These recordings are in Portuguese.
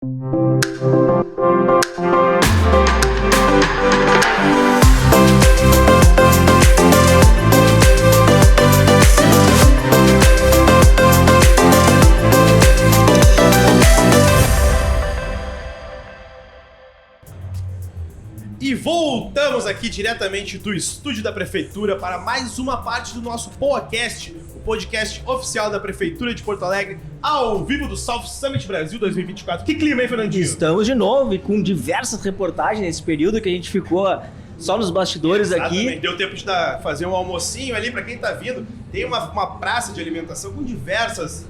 E voltamos aqui diretamente do estúdio da Prefeitura para mais uma parte do nosso podcast, o podcast oficial da Prefeitura de Porto Alegre, ao vivo do South Summit Brasil 2024. Que clima, hein, Fernandinho? Estamos de novo e com diversas reportagens nesse período que a gente ficou só nos bastidores. Exatamente. Aqui. Deu tempo de fazer um almocinho ali para quem tá vindo. Tem uma praça de alimentação com diversas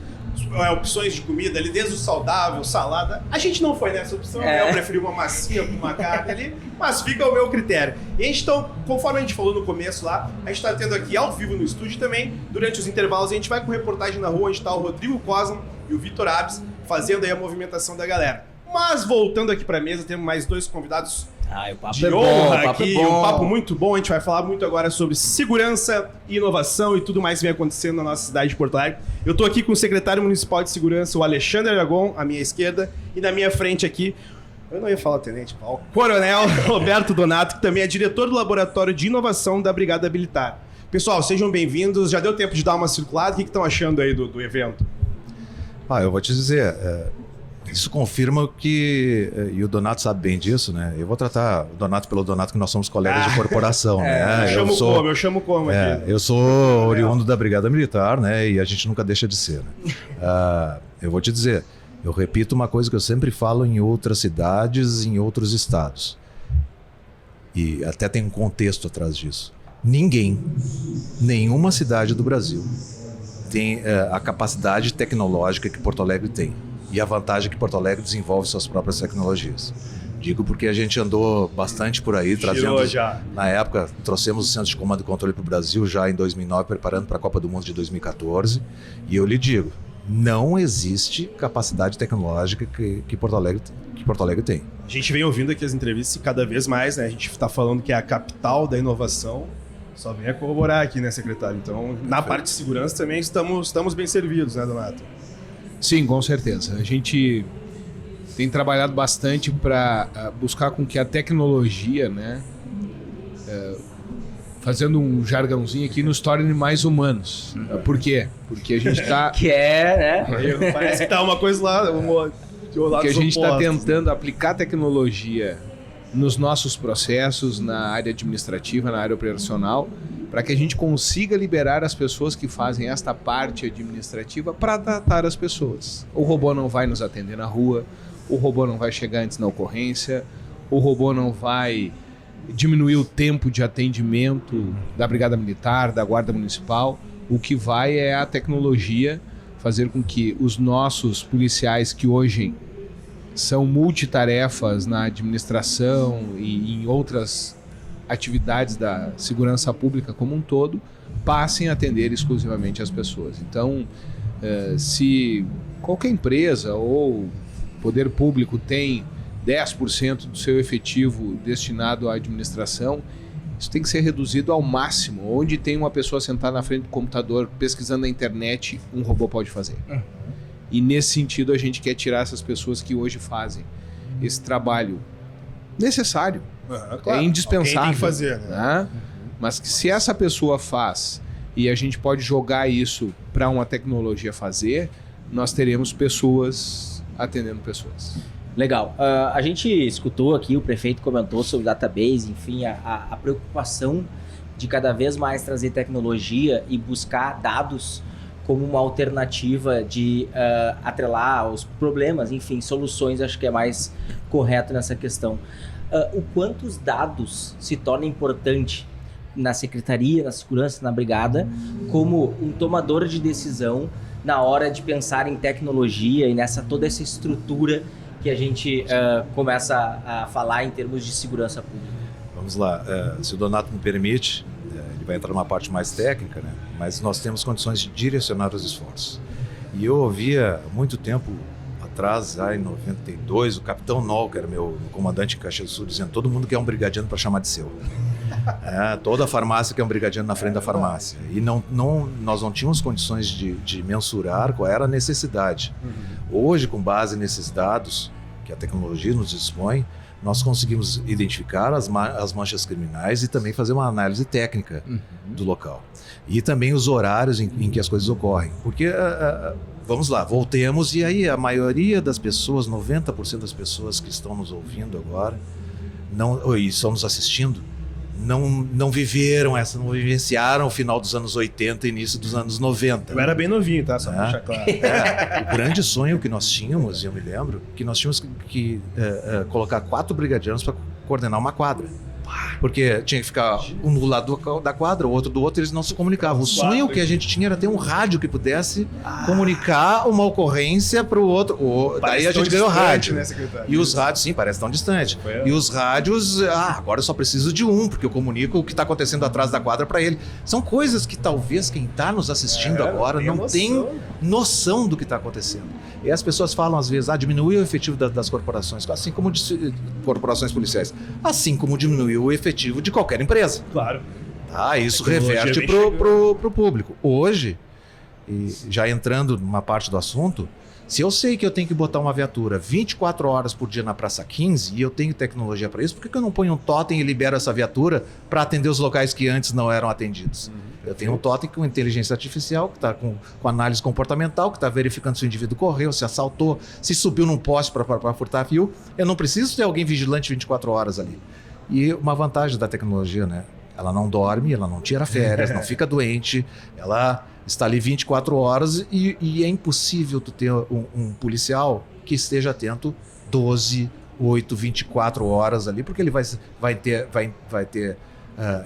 opções de comida ali, desde o saudável, salada. A gente não foi nessa opção, né? Eu preferi uma massinha com uma carne ali, mas fica ao meu critério. E a gente, então, conforme a gente falou no começo lá, a gente tá tendo aqui ao vivo no estúdio também, durante os intervalos, a gente vai com reportagem na rua, onde tá o Rodrigo Cosman e o Vitor Abes, fazendo aí a movimentação da galera. Mas voltando aqui pra mesa, temos mais dois convidados O papo de é honra bom, aqui, um papo muito bom. A gente vai falar muito agora sobre segurança e inovação e tudo mais que vem acontecendo na nossa cidade de Porto Alegre. Eu tô aqui com o secretário municipal de segurança, o Alexandre Aragon, à minha esquerda, e na minha frente aqui, eu não ia falar tenente, o coronel Roberto Donato, que também é diretor do Laboratório de Inovação da Brigada Militar. Pessoal, sejam bem-vindos. Já deu tempo de dar uma circulada? O que estão achando aí do evento? Eu vou te dizer, isso confirma que, e o Donato sabe bem disso, né? Eu vou tratar o Donato pelo Donato, que nós somos colegas de corporação, né? Eu chamo como aqui. Eu sou oriundo da Brigada Militar, né? E a gente nunca deixa de ser, né? Eu vou te dizer, eu repito uma coisa que eu sempre falo em outras cidades, em outros estados. E até tem um contexto atrás disso. Nenhuma cidade do Brasil tem a capacidade tecnológica que Porto Alegre tem. E a vantagem que Porto Alegre desenvolve suas próprias tecnologias. Digo porque a gente andou bastante por aí, trazendo. Na época, trouxemos o Centro de Comando e Controle para o Brasil já em 2009, preparando para a Copa do Mundo de 2014. E eu lhe digo, não existe capacidade tecnológica que Porto Alegre tem. A gente vem ouvindo aqui as entrevistas e cada vez mais, né? A gente está falando que é a capital da inovação. Só vem a corroborar aqui, né, secretário? Então, na parte de segurança também estamos bem servidos, né, Donato? Sim, com certeza. A gente tem trabalhado bastante para buscar com que a tecnologia, né, fazendo um jargãozinho aqui, nos torne mais humanos. Por quê? Porque a gente está... né? Parece que tá uma coisa lá... Porque a gente está tentando aplicar tecnologia nos nossos processos, na área administrativa, na área operacional, para que a gente consiga liberar as pessoas que fazem esta parte administrativa para tratar as pessoas. O robô não vai nos atender na rua, o robô não vai chegar antes na ocorrência, o robô não vai diminuir o tempo de atendimento da Brigada Militar, da Guarda Municipal. O que vai é a tecnologia fazer com que os nossos policiais, que hoje são multitarefas na administração e em outras atividades da segurança pública como um todo, passem a atender exclusivamente as pessoas. Então, se qualquer empresa ou poder público tem 10% do seu efetivo destinado à administração, isso tem que ser reduzido ao máximo. Onde tem uma pessoa sentada na frente do computador pesquisando na internet, um robô pode fazer. E nesse sentido a gente quer tirar essas pessoas que hoje fazem esse trabalho necessário, claro. é indispensável. Tem que fazer, né? Mas que se essa pessoa faz e a gente pode jogar isso para uma tecnologia fazer, nós teremos pessoas atendendo pessoas. Legal. A gente escutou aqui, o prefeito comentou sobre database, enfim, a preocupação de cada vez mais trazer tecnologia e buscar dados como uma alternativa de atrelar os problemas, enfim, soluções, acho que é mais correto nessa questão. O quanto os dados se tornam importante na secretaria, na segurança, na brigada, como um tomador de decisão na hora de pensar em tecnologia e nessa toda essa estrutura que a gente começa a falar em termos de segurança pública. Vamos lá, se o Donato me permite, ele vai entrar numa parte mais técnica, né? Mas nós temos condições de direcionar os esforços. E eu ouvia há muito tempo atrás, já em 92, o Capitão Noll, que era meu comandante em Caxias do Sul, dizendo: todo mundo quer um brigadiano para chamar de seu. Toda farmácia quer um brigadiano na frente da farmácia. E nós não tínhamos condições de mensurar qual era a necessidade. Hoje, com base nesses dados que a tecnologia nos dispõe, nós conseguimos identificar as manchas criminais e também fazer uma análise técnica do local. E também os horários em que as coisas ocorrem. Porque, vamos lá, voltemos, e aí a maioria das pessoas, 90% das pessoas que estão nos ouvindo agora, e estão nos assistindo, não vivenciaram o final dos anos 80 e início dos anos 90. Eu era bem novinho, tá? Só pra deixar claro. O grande sonho que nós tínhamos, eu me lembro, que nós tínhamos que colocar 4 brigadianos para coordenar uma quadra. Porque tinha que ficar um do lado da quadra, o outro do outro, eles não se comunicavam. O sonho que a gente tinha era ter um rádio que pudesse comunicar uma ocorrência para o outro. Daí a gente ganhou rádio. Né, e os rádios, sim, parece tão distante. E os rádios, agora eu só preciso de um, porque eu comunico o que está acontecendo atrás da quadra para ele. São coisas que talvez quem está nos assistindo agora não tem noção do que está acontecendo. E as pessoas falam às vezes, diminuiu o efetivo das corporações, assim como de corporações policiais, assim como diminuiu o efetivo de qualquer empresa. Claro. Isso reverte pro público. Hoje, e já entrando numa parte do assunto, se eu sei que eu tenho que botar uma viatura 24 horas por dia na Praça 15 e eu tenho tecnologia para isso, por que eu não ponho um totem e libero essa viatura para atender os locais que antes não eram atendidos? Eu tenho um totem com inteligência artificial, que está com análise comportamental, que está verificando se o indivíduo correu, se assaltou, se subiu num poste para furtar fio. Eu não preciso ter alguém vigilante 24 horas ali. E uma vantagem da tecnologia, né? Ela não dorme, ela não tira férias, não fica doente, ela está ali 24 horas e é impossível tu ter um policial que esteja atento 12, 8, 24 horas ali, porque ele vai ter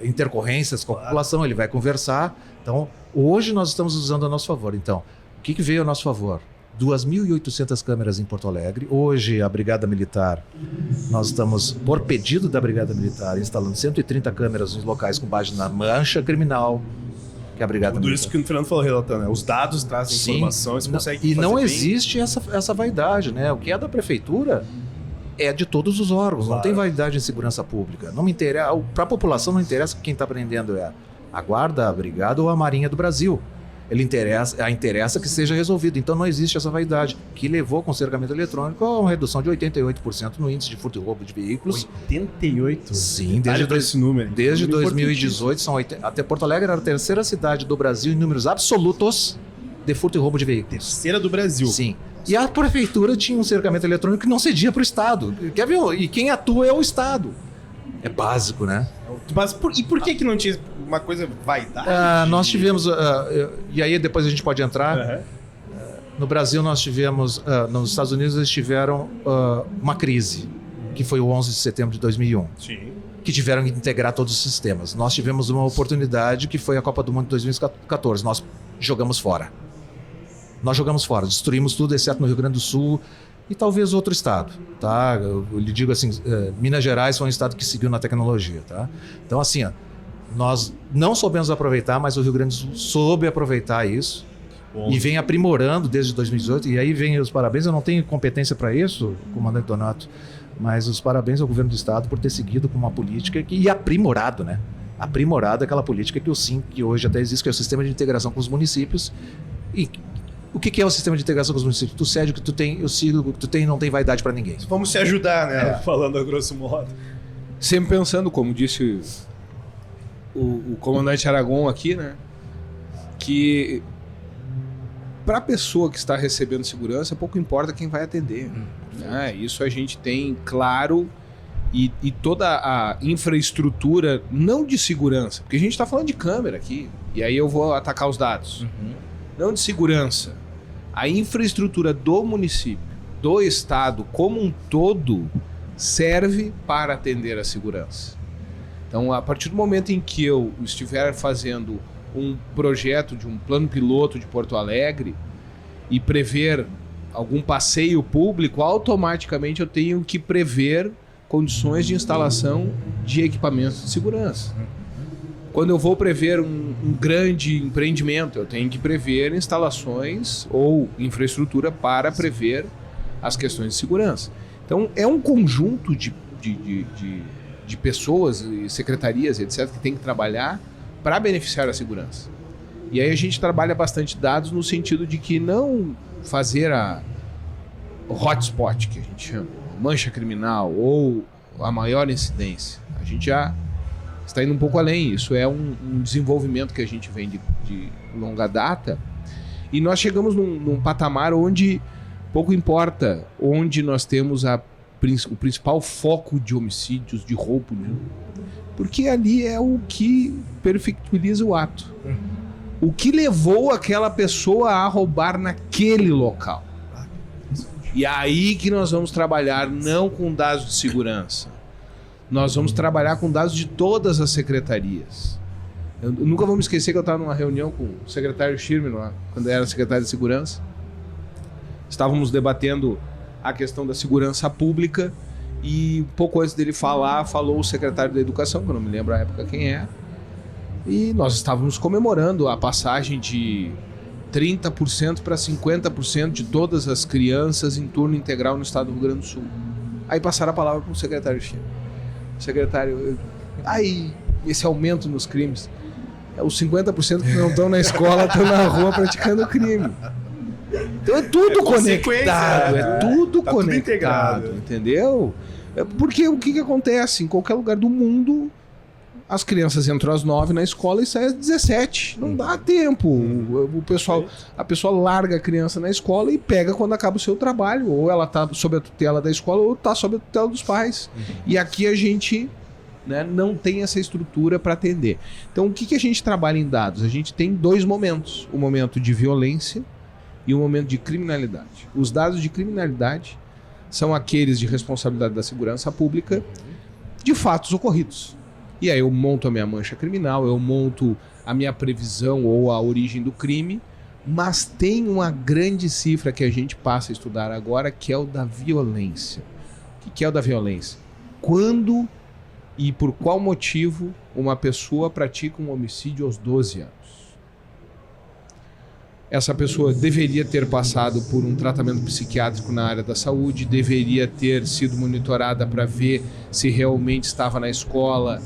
intercorrências com a população, ele vai conversar. Então, hoje nós estamos usando a nosso favor. Então, o que veio a nosso favor? 2.800 câmeras em Porto Alegre. Hoje, a Brigada Militar, nós estamos, por pedido da Brigada Militar, instalando 130 câmeras nos locais com base na mancha criminal, que a Brigada Tudo Militar. isso que o Fernando falou, relatando, né? Os dados trazem informação, você consegue E fazer não bem. existe essa vaidade, né? O que é da prefeitura é de todos os órgãos, Claro. não tem vaidade em segurança pública. Não me interessa, para a população não interessa quem está prendendo é a Guarda, a Brigada ou a Marinha do Brasil. Interessa que seja resolvido. Então não existe essa vaidade, que levou com o cercamento eletrônico a uma redução de 88% no índice de furto e roubo de veículos. 88? Sim, esse número. desde 2018, até Porto Alegre era a terceira cidade do Brasil em números absolutos de furto e roubo de veículos. Terceira do Brasil. Sim. E a prefeitura tinha um cercamento eletrônico que não cedia para o Estado. Quer ver? E quem atua é o Estado. É básico, né? Mas por que não tinha uma coisa vaidade? Nós tivemos... e aí depois a gente pode entrar. No Brasil nós tivemos... nos Estados Unidos eles tiveram uma crise, que foi o 11 de setembro de 2001. Sim. Que tiveram que integrar todos os sistemas. Nós tivemos uma oportunidade que foi a Copa do Mundo de 2014. Nós jogamos fora. Destruímos tudo, exceto no Rio Grande do Sul e talvez outro estado, tá? Eu lhe digo assim, Minas Gerais foi um estado que seguiu na tecnologia, tá? Então assim, nós não soubemos aproveitar, mas o Rio Grande do Sul soube aproveitar isso. Bom. E vem aprimorando desde 2018, e aí vem os parabéns. Eu não tenho competência para isso, comandante Donato, mas os parabéns ao governo do estado por ter seguido com uma política e aprimorado, né? Aprimorado aquela política que o SIM, que hoje até existe, que é o Sistema de Integração com os Municípios. E o que é o Sistema de Integração com os Municípios? Tu cede o que tu tem, eu sigo o que tu tem e não tem vaidade para ninguém. Vamos se ajudar, né? Falando a grosso modo. Sempre pensando, como disse o comandante Aragon aqui, né? Que para a pessoa que está recebendo segurança, pouco importa quem vai atender. Né? Isso a gente tem claro, e toda a infraestrutura, não de segurança, porque a gente está falando de câmera aqui, e aí eu vou atacar os dados. Não de segurança. A infraestrutura do município, do estado como um todo, serve para atender a segurança. Então, a partir do momento em que eu estiver fazendo um projeto de um plano piloto de Porto Alegre e prever algum passeio público, automaticamente eu tenho que prever condições de instalação de equipamentos de segurança. Quando eu vou prever um grande empreendimento, eu tenho que prever instalações ou infraestrutura para prever as questões de segurança. Então, é um conjunto de pessoas e secretarias, etc., que tem que trabalhar para beneficiar a segurança. E aí a gente trabalha bastante dados no sentido de que não fazer o hotspot, que a gente chama. mancha criminal ou a maior incidência. A gente já está indo um pouco além. Isso é um desenvolvimento que a gente vem de longa data. E nós chegamos num patamar onde pouco importa onde nós temos o principal foco de homicídios, de roubo, né? Porque ali é o que perfectibiliza o ato. O que levou aquela pessoa a roubar naquele local. E é aí que nós vamos trabalhar, não com dados de segurança. Nós vamos trabalhar com dados de todas as secretarias. Eu nunca vou me esquecer que eu estava numa reunião com o secretário Schirmer, lá, quando era secretário de segurança. Estávamos debatendo a questão da segurança pública e pouco antes dele falar, falou o secretário da Educação, que eu não me lembro a época quem é, e nós estávamos comemorando a passagem de 30% para 50% de todas as crianças em turno integral no estado do Rio Grande do Sul. Aí passaram a palavra para o secretário Schirmer. Secretário, aí esse aumento nos crimes, os 50% que não estão na escola estão na rua praticando crime. Então é tudo conectado, é tudo tá conectado, tudo entendeu? Porque o que acontece? Em qualquer lugar do mundo, as crianças entram às 9 na escola e saem às 17. Não dá tempo. A pessoa larga a criança na escola e pega quando acaba o seu trabalho. Ou ela está sob a tutela da escola ou está sob a tutela dos pais. E aqui a gente, né, não tem essa estrutura para atender. Então o que a gente trabalha em dados? A gente tem dois momentos. O momento de violência e o momento de criminalidade. Os dados de criminalidade são aqueles de responsabilidade da segurança pública de fatos ocorridos. E aí eu monto a minha mancha criminal, eu monto a minha previsão ou a origem do crime, mas tem uma grande cifra que a gente passa a estudar agora, que é o da violência. O que é o da violência? Quando e por qual motivo uma pessoa pratica um homicídio aos 12 anos? Essa pessoa deveria ter passado por um tratamento psiquiátrico na área da saúde, deveria ter sido monitorada para ver se realmente estava na escola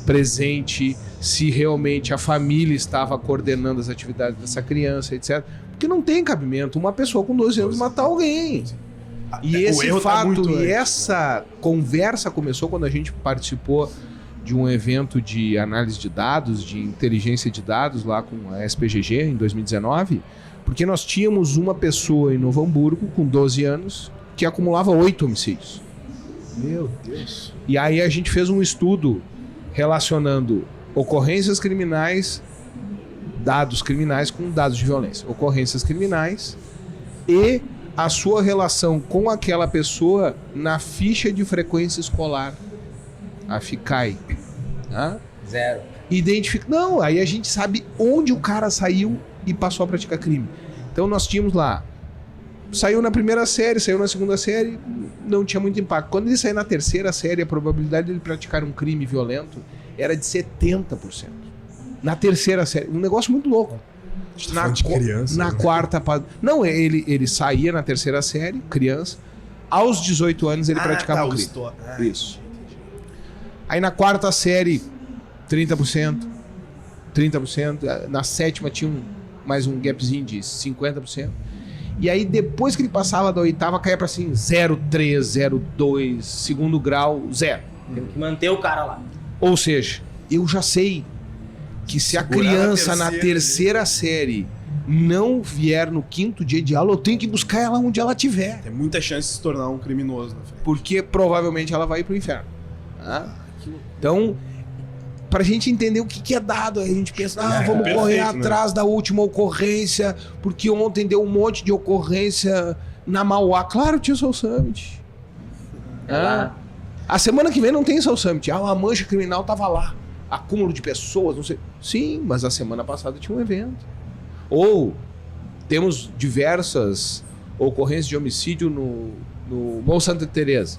presente, se realmente a família estava coordenando as atividades dessa criança, etc. Porque não tem cabimento uma pessoa com 12 anos matar alguém. E esse fato e essa conversa começou quando a gente participou de um evento de análise de dados, de inteligência de dados lá com a SPGG em 2019, porque nós tínhamos uma pessoa em Novo Hamburgo com 12 anos que acumulava 8 homicídios. Meu Deus. E aí a gente fez um estudo relacionando ocorrências criminais, dados criminais com dados de violência. Ocorrências criminais e a sua relação com aquela pessoa na ficha de frequência escolar. A FICAI. Tá? Zero. Não, aí a gente sabe onde o cara saiu e passou a praticar crime. Então nós tínhamos lá, saiu na primeira série, saiu na segunda série, não tinha muito impacto. Quando ele saiu na terceira série, a probabilidade de ele praticar um crime violento era de 70%. Na terceira série, um negócio muito louco. Na quarta... Não, ele saía na terceira série, criança, aos 18 anos ele praticava um crime. Isso. Aí na quarta série, 30%, na sétima tinha mais um gapzinho de 50%. E aí depois que ele passava da oitava, caía pra assim, 0,3, 0,2, segundo grau, 0. Tem que manter o cara lá. Ou seja, eu já sei que se a criança na terceira série não vier no quinto dia de aula, eu tenho que buscar ela onde ela estiver. Tem muita chance de se tornar um criminoso na frente. Porque provavelmente ela vai pro inferno. Então, pra gente entender o que é dado, a gente pensa, vamos correr atrás da última ocorrência, porque ontem deu um monte de ocorrência na Mauá. Claro, tinha o Soul Summit. A semana que vem não tem Soul Summit. A mancha criminal tava lá. Acúmulo de pessoas, não sei. Sim, mas a semana passada tinha um evento. Ou temos diversas ocorrências de homicídio no Morro Santa Teresa.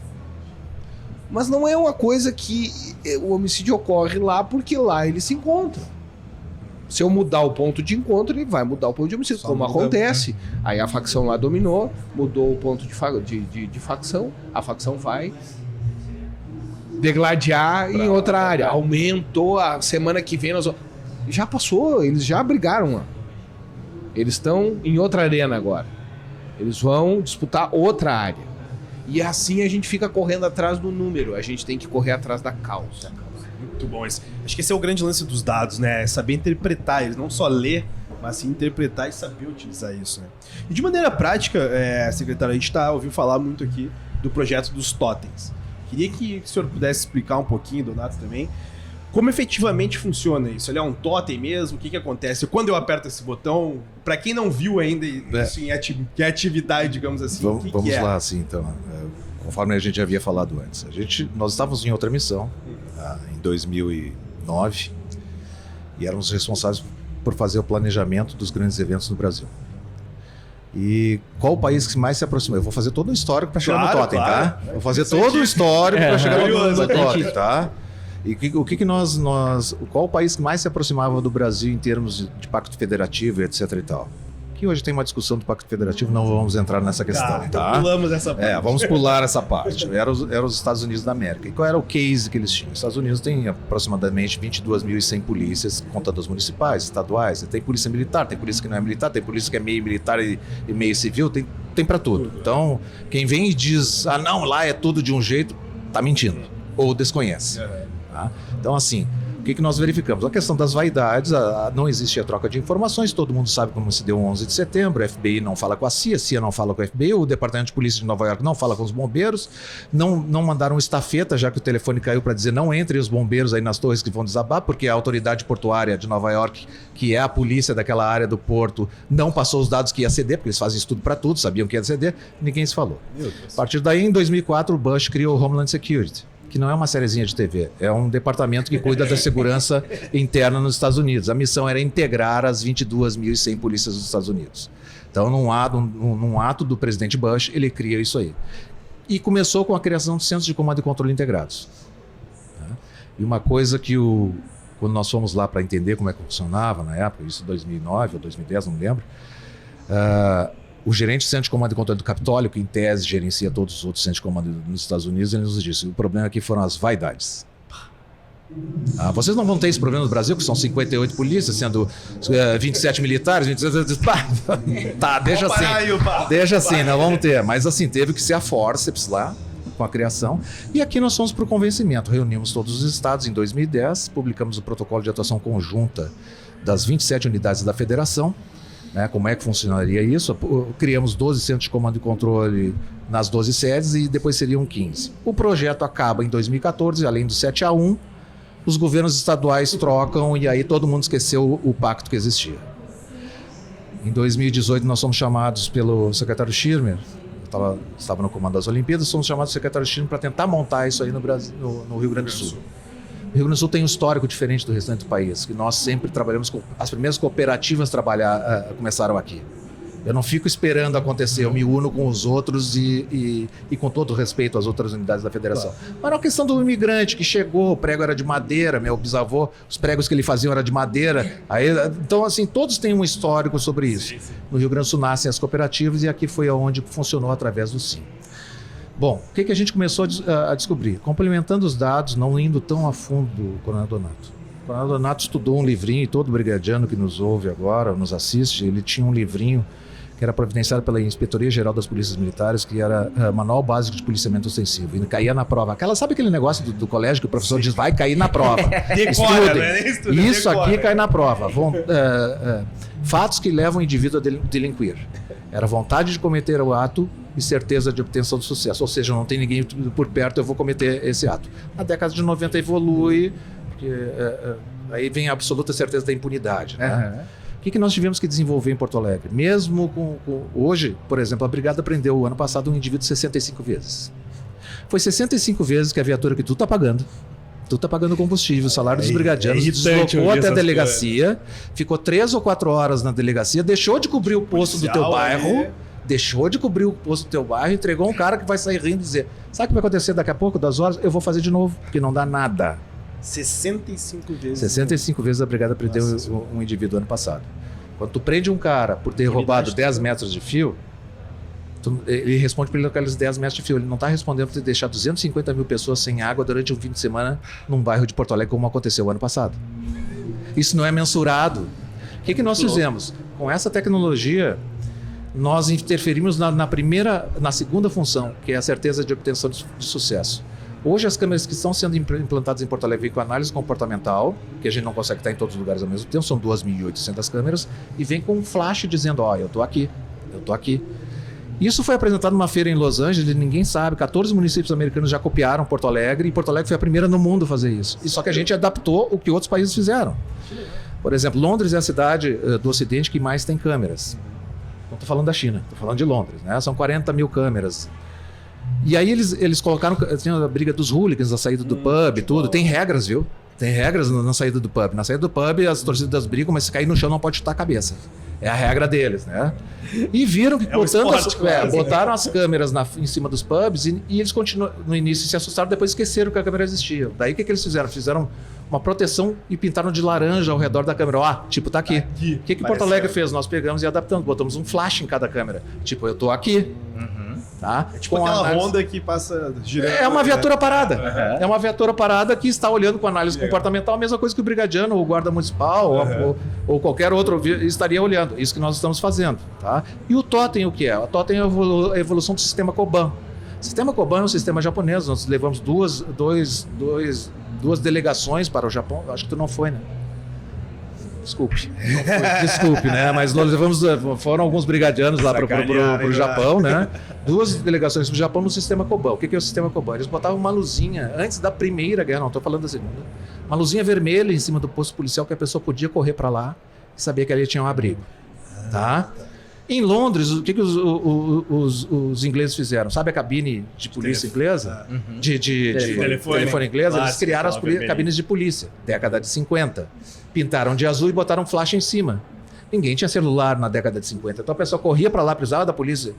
Mas não é uma coisa que o homicídio ocorre lá porque lá ele se encontra. Se eu mudar o ponto de encontro, ele vai mudar o ponto de homicídio, como acontece. Aí a facção lá dominou, mudou o ponto de facção, a facção vai degladiar em outra área. Aumentou, a semana que vem nós... Já passou, eles já brigaram lá. Eles estão em outra arena agora. Eles vão disputar outra área. E assim a gente fica correndo atrás do número, a gente tem que correr atrás da causa. Muito bom. Acho que esse é o grande lance dos dados, né? É saber interpretar eles, não só ler, mas sim interpretar e saber utilizar isso, né? E de maneira prática, secretário, a gente ouviu falar muito aqui do projeto dos totens. Queria que o senhor pudesse explicar um pouquinho, Donato também, como efetivamente funciona isso. Ele é um totem mesmo? O que acontece? Quando eu aperto esse botão, para quem não viu ainda isso em atividade, digamos assim, vamos lá, assim, então. Conforme a gente já havia falado antes. Nós estávamos em outra missão, em 2009, e éramos responsáveis por fazer o planejamento dos grandes eventos no Brasil. E qual o país que mais se aproxima? Eu vou fazer todo o histórico para chegar no totem, tá? Vou fazer todo o histórico para chegar no totem, tá? E qual o país que mais se aproximava do Brasil em termos de pacto federativo, etc e tal? Que hoje tem uma discussão do Pacto Federativo, não vamos entrar nessa questão, tá? Pulamos essa parte. Vamos pular essa parte. Eram os Estados Unidos da América. E qual era o case que eles tinham? Os Estados Unidos tem aproximadamente 22.100 polícias, contando as municipais, estaduais. Tem polícia militar, tem polícia que não é militar, tem polícia que é meio militar e meio civil, tem para tudo. Então, quem vem e diz, não, lá é tudo de um jeito, tá mentindo. Ou desconhece. Tá? Então, assim, o que nós verificamos? A questão das vaidades, não existe a troca de informações, todo mundo sabe como se deu o 11 de setembro, o FBI não fala com a CIA não fala com o FBI, o Departamento de Polícia de Nova York não fala com os bombeiros, não mandaram estafeta, já que o telefone caiu para dizer não entrem os bombeiros aí nas torres que vão desabar, porque a autoridade portuária de Nova York, que é a polícia daquela área do porto, não passou os dados que ia ceder, porque eles fazem estudo para tudo, sabiam que ia ceder, ninguém se falou. A partir daí, em 2004, o Bush criou o Homeland Security, que não é uma sériezinha de TV, é um departamento que cuida da segurança interna nos Estados Unidos. A missão era integrar as 22.100 polícias dos Estados Unidos. Então, num ato do presidente Bush, ele cria isso aí. E começou com a criação de centros de comando e controle integrados. E uma coisa que quando nós fomos lá para entender como é que funcionava na época, isso em 2009 ou 2010, não me lembro, o gerente do Centro de Comando e Controle do Capitólio, que em tese gerencia todos os outros centros de comando nos Estados Unidos, ele nos disse, o problema aqui foram as vaidades. Vocês não vão ter esse problema no Brasil, que são 58 polícias, sendo 27 militares, 27... Tá, deixa assim. Deixa assim, não vamos ter. Mas assim, teve que ser a forceps lá, com a criação. E aqui nós fomos para o convencimento. Reunimos todos os estados em 2010, publicamos o protocolo de atuação conjunta das 27 unidades da federação. Como é que funcionaria isso? Criamos 12 centros de comando e controle nas 12 sedes e depois seriam 15. O projeto acaba em 2014, além do 7-1, os governos estaduais trocam e aí todo mundo esqueceu o pacto que existia. Em 2018 nós fomos chamados pelo secretário Schirmer, estava no comando das Olimpíadas, fomos chamados pelo secretário Schirmer para tentar montar isso aí no Brasil, no Rio Grande do Sul. O Rio Grande do Sul tem um histórico diferente do restante do país, que nós sempre trabalhamos com... As primeiras cooperativas começaram aqui. Eu não fico esperando acontecer, eu me uno com os outros e com todo respeito às outras unidades da federação. Mas era uma questão do imigrante que chegou, o prego era de madeira, meu bisavô, os pregos que ele fazia eram de madeira. Então, assim, todos têm um histórico sobre isso. No Rio Grande do Sul nascem as cooperativas e aqui foi onde funcionou através do SIM. Bom, o que a gente começou a descobrir? Complementando os dados, não indo tão a fundo do Coronel Donato. O Coronel Donato estudou um livrinho, e todo brigadiano que nos ouve agora, nos assiste, ele tinha um livrinho que era providenciado pela Inspetoria Geral das Polícias Militares, que era Manual Básico de Policiamento Ostensivo. E caía na prova. Sabe aquele negócio do colégio que o professor diz, vai cair na prova. Decora, né? Isso aqui cai na prova. Fatos que levam o indivíduo a delinquir. Era vontade de cometer o ato e certeza de obtenção de sucesso. Ou seja, não tem ninguém por perto, eu vou cometer esse ato. Na década de 90 evolui, porque aí vem a absoluta certeza da impunidade. Né? O que nós tivemos que desenvolver em Porto Alegre? Mesmo hoje, por exemplo, a Brigada prendeu o ano passado um indivíduo 65 vezes. Foi 65 vezes que a viatura que tu tá pagando combustível, o salário dos brigadianos, deslocou até a delegacia, ficou 3 ou 4 horas na delegacia, deixou de cobrir o posto do teu bairro, entregou um cara que vai sair rindo e dizer, sabe o que vai acontecer daqui a pouco, 2 horas? Eu vou fazer de novo, porque não dá nada. 65 vezes. 65 vezes a Brigada prendeu um indivíduo ano passado. Quando tu prende um cara por ter roubado 10 metros de fio, ele responde por aqueles 10 metros de fio. Ele não está respondendo por ter deixado 250 mil pessoas sem água durante um fim de semana num bairro de Porto Alegre, como aconteceu ano passado. Isso não é mensurado. O que nós fizemos? Com essa tecnologia, nós interferimos na segunda função, que é a certeza de obtenção de sucesso. Hoje as câmeras que estão sendo implantadas em Porto Alegre com análise comportamental, que a gente não consegue estar em todos os lugares ao mesmo tempo, são 2.800 câmeras, e vem com um flash dizendo, eu estou aqui, eu estou aqui. Isso foi apresentado numa feira em Los Angeles, ninguém sabe, 14 municípios americanos já copiaram Porto Alegre, e Porto Alegre foi a primeira no mundo a fazer isso. E só que a gente adaptou o que outros países fizeram. Por exemplo, Londres é a cidade do Ocidente que mais tem câmeras. Não estou falando da China, estou falando de Londres, né? São 40 mil câmeras. E aí eles colocaram, tinha a briga dos hooligans, a saída do pub, tudo. Tem regras, viu? Tem regras na saída do pub. Na saída do pub, as torcidas brigam, mas se cair no chão não pode chutar a cabeça. É a regra deles, né? E viram que botaram as câmeras em cima dos pubs e eles continuam, no início se assustaram, depois esqueceram que a câmera existia. Daí o que eles fizeram? Fizeram uma proteção e pintaram de laranja ao redor da câmera. Tipo, tá aqui. O que Porto Alegre fez? Nós pegamos e adaptamos, botamos um flash em cada câmera. Tipo, eu tô aqui. Tá? É tipo aquela Honda que passa girando. É uma viatura parada. É uma viatura parada que está olhando com análise comportamental, a mesma coisa que o brigadiano, ou o guarda municipal, ou qualquer outro estaria olhando. Isso que nós estamos fazendo. Tá? E o Totem, o que é? O Totem é a evolução do sistema Koban. O sistema Koban é um sistema japonês. Nós levamos duas delegações para o Japão. Acho que tu não foi, né? Desculpe, né? Mas nós levamos, foram alguns brigadianos lá para o Japão, né? 2 delegações para o Japão no sistema Koban. O que é o sistema Koban? Eles botavam uma luzinha, antes da Primeira Guerra, não estou falando da Segunda, uma luzinha vermelha em cima do posto policial que a pessoa podia correr para lá e saber que ali tinha um abrigo. Tá? Em Londres, o que os ingleses fizeram? Sabe a cabine de polícia inglesa? De telefone inglesa? Eles criaram as cabines de polícia, década de 50. Pintaram de azul e botaram flash em cima. Ninguém tinha celular na década de 50. Então a pessoa corria para lá, precisava da polícia,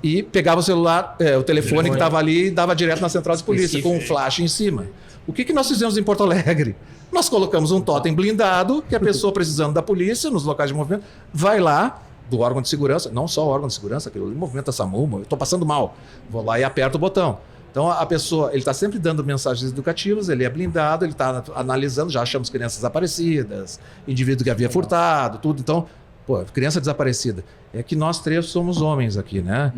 e pegava o celular, o telefone que estava ali e dava direto na central de polícia, com um flash em cima. O que nós fizemos em Porto Alegre? Nós colocamos um totem blindado, que a pessoa precisando da polícia, nos locais de movimento, vai lá, do órgão de segurança, não só o órgão de segurança, aquele movimento da SAMU, eu estou passando mal, vou lá e aperto o botão. Então a pessoa, ele está sempre dando mensagens educativas, ele é blindado, ele está analisando, já achamos crianças desaparecidas, indivíduo que havia furtado, tudo. Então, criança desaparecida. É que nós 3 somos homens aqui, né?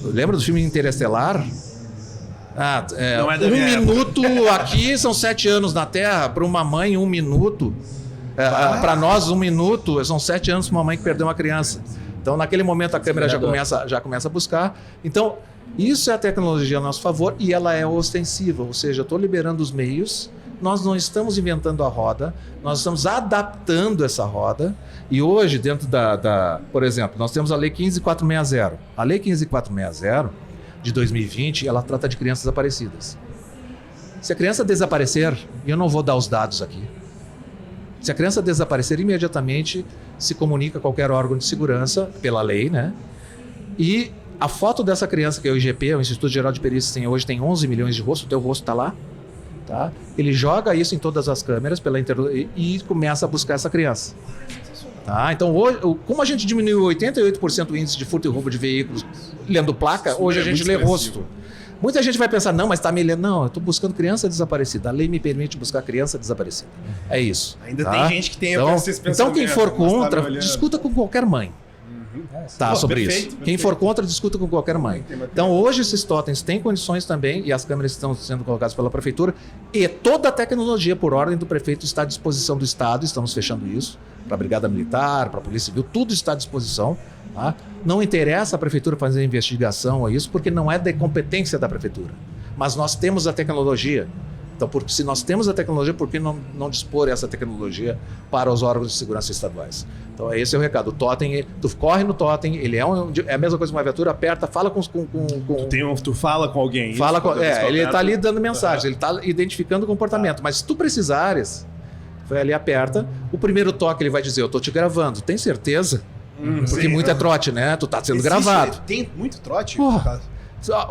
Lembra do filme Interestelar? Não é da um minuto aqui são 7 anos na Terra. Para uma mãe, 1 minuto. Para nós, 1 minuto são 7 anos para uma mãe que perdeu uma criança. Então, naquele momento, a câmera já começa a buscar. Então, isso é a tecnologia a nosso favor e ela é ostensiva. Ou seja, eu estou liberando os meios, nós não estamos inventando a roda, nós estamos adaptando essa roda. E hoje, dentro por exemplo, nós temos a Lei 15460. A Lei 15460, de 2020, ela trata de crianças desaparecidas. Se a criança desaparecer, e eu não vou dar os dados aqui, se a criança desaparecer, imediatamente se comunica a qualquer órgão de segurança, pela lei, né? E a foto dessa criança, que é o IGP, o Instituto Geral de Perícias, tem 11 milhões de rostos, o teu rosto está lá, tá? Ele joga isso em todas as câmeras e começa a buscar essa criança. Tá? Então, hoje, como a gente diminuiu 88% o índice de furto e roubo de veículos lendo placa, hoje a gente lê rosto. Muita gente vai pensar, não, mas está me lendo. Não, eu estou buscando criança desaparecida. A lei me permite buscar criança desaparecida. É isso. Ainda tá? tem gente que tem esses pensamentos. Então, quem for contra, discuta com qualquer mãe. Sobre isso. Quem for contra, discuta com qualquer mãe. Então, hoje esses totens têm condições também, e as câmeras estão sendo colocadas pela prefeitura, e toda a tecnologia, por ordem do prefeito, está à disposição do Estado, estamos fechando isso, para a Brigada Militar, para a Polícia Civil, tudo está à disposição. Tá? Não interessa a prefeitura fazer investigação a isso, porque não é de competência da prefeitura. Mas nós temos a tecnologia. Então, se nós temos a tecnologia, por que não dispor essa tecnologia para os órgãos de segurança estaduais? Então, esse é o recado. O totem, tu corre no totem, ele é a mesma coisa que uma viatura, aperta, fala com... Tu fala com alguém. Ele está ali dando mensagem, ele está identificando o comportamento. Mas se tu precisares, vai ali, aperta, o primeiro toque ele vai dizer, eu estou te gravando. Tem certeza? Porque muito é trote, né? Tu tá sendo gravado. Tem muito trote?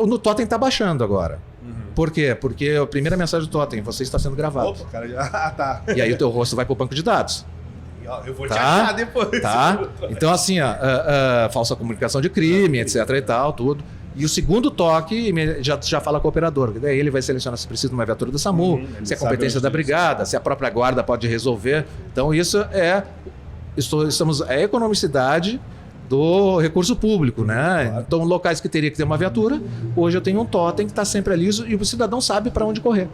No totem tá baixando agora. Por quê? Porque a primeira mensagem do totem, você está sendo gravado. Opa, cara, tá. E aí o teu rosto vai pro banco de dados. Eu vou te achar depois. Tá? Então assim, falsa comunicação de crime, etc e tal, tudo. E o segundo toque já fala com o operador. Daí ele vai selecionar se precisa de uma viatura do SAMU, se é competência da brigada, se a própria guarda pode resolver. Então isso é economicidade do recurso público, né? Claro. Então, locais que teria que ter uma viatura, hoje eu tenho um totem que está sempre ali e o cidadão sabe para onde correr.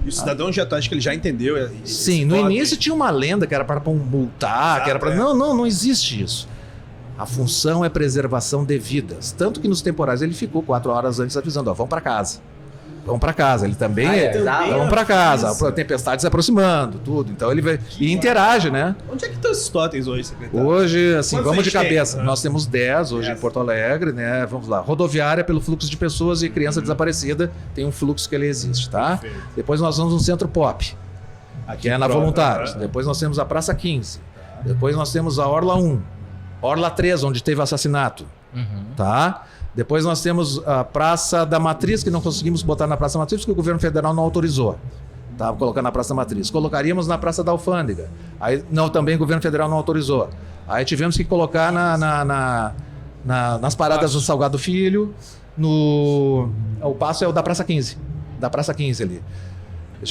E o cidadão acho que ele já entendeu. Sim, no início tinha uma lenda que era para multar, que era para... Não existe isso. A função é preservação de vidas. Tanto que nos temporais ele ficou 4 horas antes avisando, vão para casa. Vão para casa. Ele também vão para casa. A tempestade se aproximando, tudo. Então ele vai e interage, né? Onde é que estão esses totens hoje, secretário? Hoje, assim, vamos de cabeça. Nós temos 10 hoje em Porto Alegre, né? Vamos lá. Rodoviária, pelo fluxo de pessoas e criança desaparecida, tem um fluxo que ele existe, tá? Perfeito. Depois nós vamos no Centro Pop, que é na Voluntários. Depois nós temos a Praça 15. Depois nós temos a Orla 1. Orla 3, onde teve assassinato, tá? Depois nós temos a Praça da Matriz, que não conseguimos botar na Praça da Matriz porque o governo federal não autorizou. Tá? Colocar na Praça da Matriz. Colocaríamos na Praça da Alfândega. Aí, não, também o governo federal não autorizou. Aí tivemos que colocar nas paradas do Salgado Filho. O passo é o da Praça 15. Da Praça 15 ali.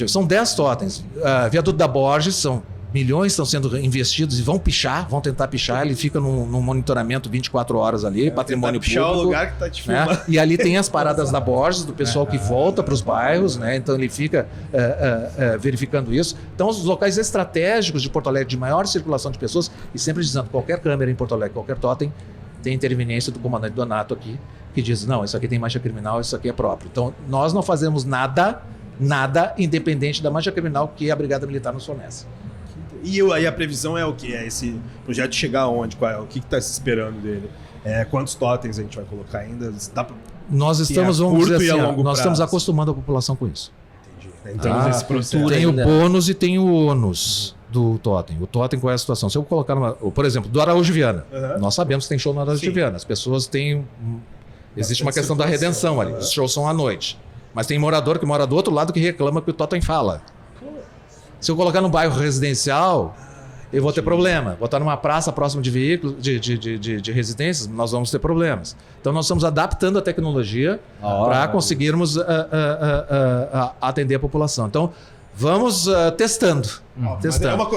São 10 totens. Viaduto da Borges, são milhões estão sendo investidos e vão tentar pichar. Ele fica num monitoramento 24 horas ali, patrimônio público. O lugar que tá te filmando. Né? E ali tem as paradas da Borges, do pessoal que volta para os bairros, né? Então ele fica verificando isso. Então, os locais estratégicos de Porto Alegre, de maior circulação de pessoas, e sempre dizendo, qualquer câmera em Porto Alegre, qualquer totem, tem interveniência do comandante Donato aqui, que diz, não, isso aqui tem mancha criminal, isso aqui é próprio. Então, nós não fazemos nada independente da mancha criminal que a Brigada Militar nos fornece. E aí a previsão é o que? É esse projeto chegar aonde? O que está se esperando dele? Quantos totens a gente vai colocar ainda? Nós estamos, vamos dizer assim, nós estamos acostumando a população com isso. Entendi. Então, esse processo. Tem o bônus e tem o ônus do totem. O totem, qual é a situação? Se eu colocar por exemplo, do Araújo Viana. Nós sabemos que tem show no Araújo Viana. As pessoas têm... Existe uma questão da redenção ali. Os shows são à noite. Mas tem morador que mora do outro lado que reclama que o totem fala. Se eu colocar num bairro residencial, eu vou ter problema. Botar numa praça próxima de veículos, de residências, nós vamos ter problemas. Então, nós estamos adaptando a tecnologia para conseguirmos atender a população. Então, vamos testando.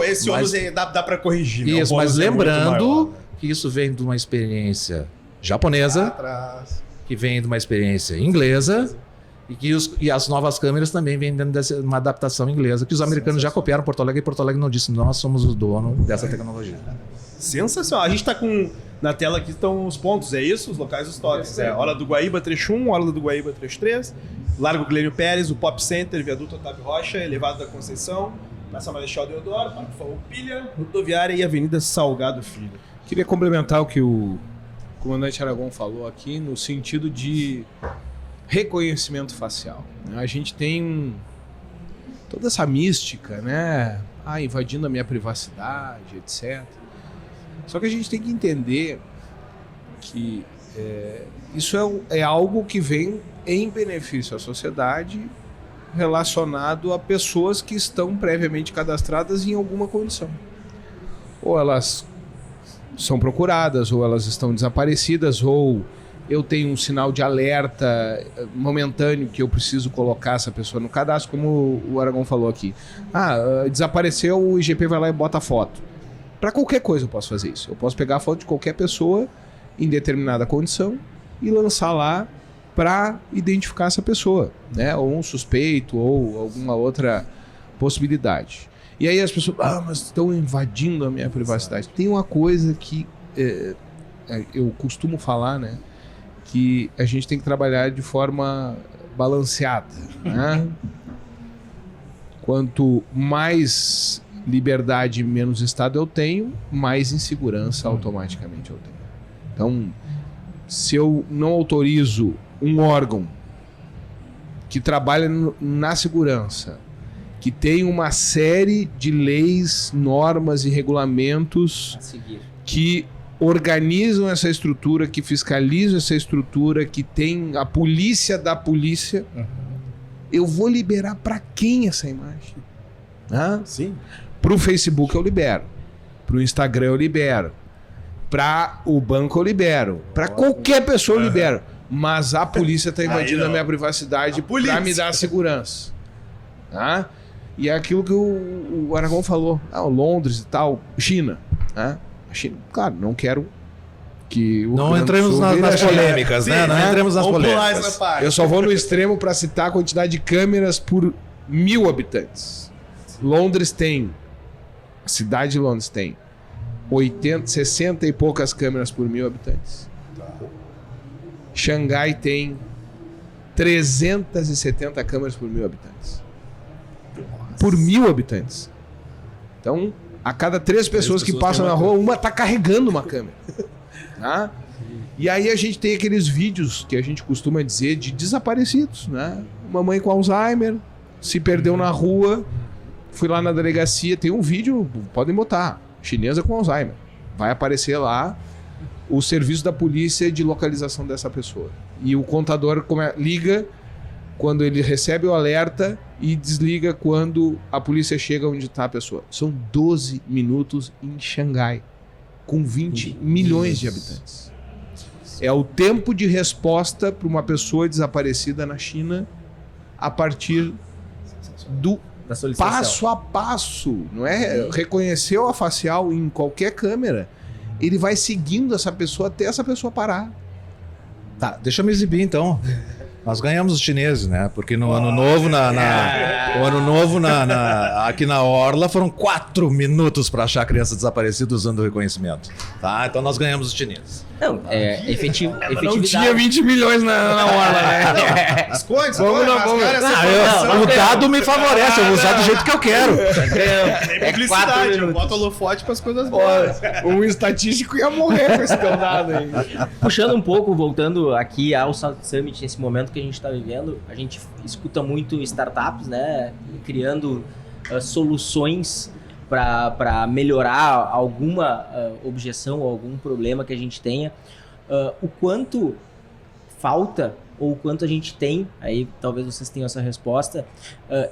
Esse ônus dá para corrigir. Né? Isso, mas lembrando que isso vem de uma experiência japonesa, que vem de uma experiência inglesa, e as novas câmeras também vêm dentro de uma adaptação inglesa, que os americanos já copiaram Porto Alegre, e Porto Alegre não disse, nós somos o dono dessa tecnologia. Sensacional. A gente está com... Na tela aqui estão os pontos, é isso? Os locais dos totens. Orla do Guaíba, trecho 1, Orla do Guaíba, trecho 3, Largo Glênio Pérez, o Pop Center, Viaduto Otávio Rocha, Elevado da Conceição, Praça Marechal Deodoro, Parque Farroupilha, Rodoviária e Avenida Salgado Filho. Queria complementar o que o comandante Aragão falou aqui, no sentido de reconhecimento facial. A gente tem toda essa mística, né? Invadindo a minha privacidade, etc. Só que a gente tem que entender que isso é algo que vem em benefício à sociedade relacionado a pessoas que estão previamente cadastradas em alguma condição. Ou elas são procuradas, ou elas estão desaparecidas, ou eu tenho um sinal de alerta momentâneo que eu preciso colocar essa pessoa no cadastro, como o Aragão falou aqui. Desapareceu, o IGP vai lá e bota a foto. Para qualquer coisa eu posso fazer isso. Eu posso pegar a foto de qualquer pessoa em determinada condição e lançar lá para identificar essa pessoa, né? Ou um suspeito, ou alguma outra possibilidade. E aí as pessoas, mas estão invadindo a minha privacidade. Tem uma coisa que eu costumo falar, né? Que a gente tem que trabalhar de forma balanceada, né? Quanto mais liberdade e menos Estado eu tenho, mais insegurança automaticamente eu tenho. Então, se eu não autorizo um órgão que trabalha na segurança, que tem uma série de leis, normas e regulamentos que organizam essa estrutura, que fiscalizam essa estrutura, que tem a polícia da polícia, eu vou liberar para quem essa imagem? Sim. Para o Facebook eu libero, para o Instagram eu libero, para o banco eu libero, para qualquer pessoa eu libero, mas a polícia está invadindo a minha privacidade para me dar segurança. Tá? E é aquilo que o Aragão falou, Londres e tal, China, né? A China, claro, não quero que o Não Rio Grande do entremos Sul nas vira polêmicas, Sim, né? Não entremos nas vamos pular polêmicas. essa parte. Eu só vou no extremo para citar a quantidade de câmeras por 1.000 habitantes. Londres tem, a cidade de Londres tem 60 e poucas câmeras por 1.000 habitantes. Xangai tem 370 câmeras por 1.000 habitantes. Por 1.000 habitantes. Então, a cada 3 pessoas que passam na rua, uma tá carregando uma câmera. Tá? E aí a gente tem aqueles vídeos que a gente costuma dizer de desaparecidos, né? Uma mãe com Alzheimer se perdeu na rua, fui lá na delegacia, tem um vídeo, podem botar, chinesa com Alzheimer. Vai aparecer lá o serviço da polícia de localização dessa pessoa. E o contador liga quando ele recebe o alerta e desliga quando a polícia chega onde está a pessoa. São 12 minutos em Xangai, com 20 milhões de habitantes. É o tempo de resposta para uma pessoa desaparecida na China a partir do passo a passo. Não é? Reconheceu a facial em qualquer câmera. Ele vai seguindo essa pessoa até essa pessoa parar. Tá, deixa eu me exibir então. Nós ganhamos os chineses, né? Porque no ano novo, aqui na Orla, foram 4 minutos para achar a criança desaparecida usando o reconhecimento. Tá? Então nós ganhamos os chineses. Não, efetividade. Não tinha 20 milhões na Orla, né? Esconde, O dado me favorece, eu vou usar do jeito que eu quero. Tem publicidade, não bota holofote para as coisas boas. Um estatístico ia morrer com esse teu dado aí. Puxando um pouco, voltando aqui ao South Summit, nesse momento que a gente está vivendo, a gente escuta muito startups, né, criando soluções para melhorar alguma objeção ou algum problema que a gente tenha. O quanto falta ou o quanto a gente tem, aí talvez vocês tenham essa resposta,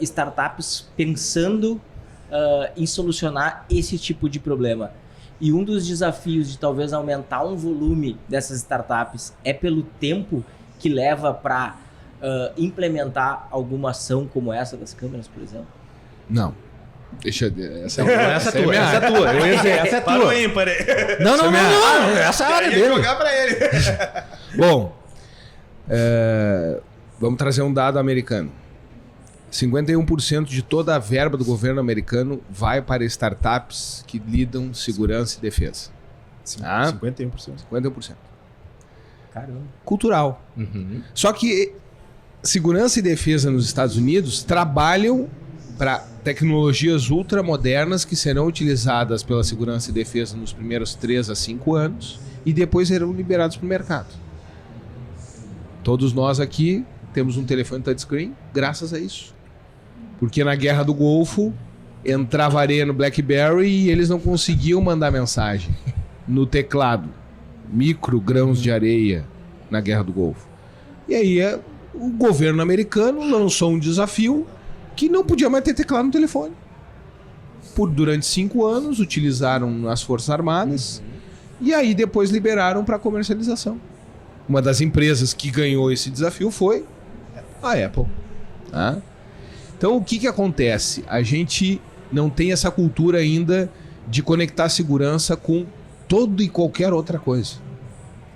startups pensando em solucionar esse tipo de problema. E um dos desafios de talvez aumentar um volume dessas startups é pelo tempo que leva para implementar alguma ação como essa das câmeras, por exemplo? Não. Deixa essa Essa é tua. Essa é Para o tua. ímpar. Não. Essa é a área dele. Jogar para ele. Bom, vamos trazer um dado americano. 51% de toda a verba do governo americano vai para startups que lidam segurança e defesa. 51%. 51%. Caramba. Cultural. Só que segurança e defesa nos Estados Unidos trabalham para tecnologias ultramodernas que serão utilizadas pela segurança e defesa nos primeiros 3 a 5 anos e depois serão liberados para o mercado. Todos nós aqui temos um telefone touchscreen graças a isso. Porque na Guerra do Golfo entrava areia no BlackBerry e eles não conseguiam mandar mensagem no teclado. Micro grãos de areia na Guerra do Golfo. E aí o governo americano lançou um desafio que não podia mais ter teclado no telefone. Durante 5 anos utilizaram as Forças Armadas e aí depois liberaram para comercialização. Uma das empresas que ganhou esse desafio foi a Apple. Tá? Então o que acontece? A gente não tem essa cultura ainda de conectar segurança com todo e qualquer outra coisa.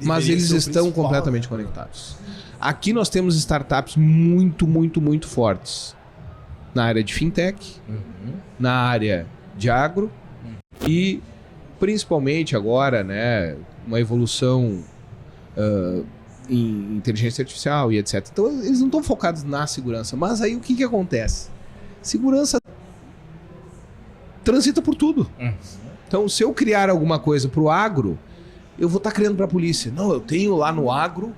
Mas eles estão completamente conectados. Aqui nós temos startups muito, muito, muito fortes. Na área de fintech, na área de agro e principalmente agora, né, uma evolução em inteligência artificial e etc. Então eles não estão focados na segurança. Mas aí o que acontece? Segurança transita por tudo. Então se eu criar alguma coisa para o agro, eu vou estar criando para a polícia. Não, eu tenho lá no agro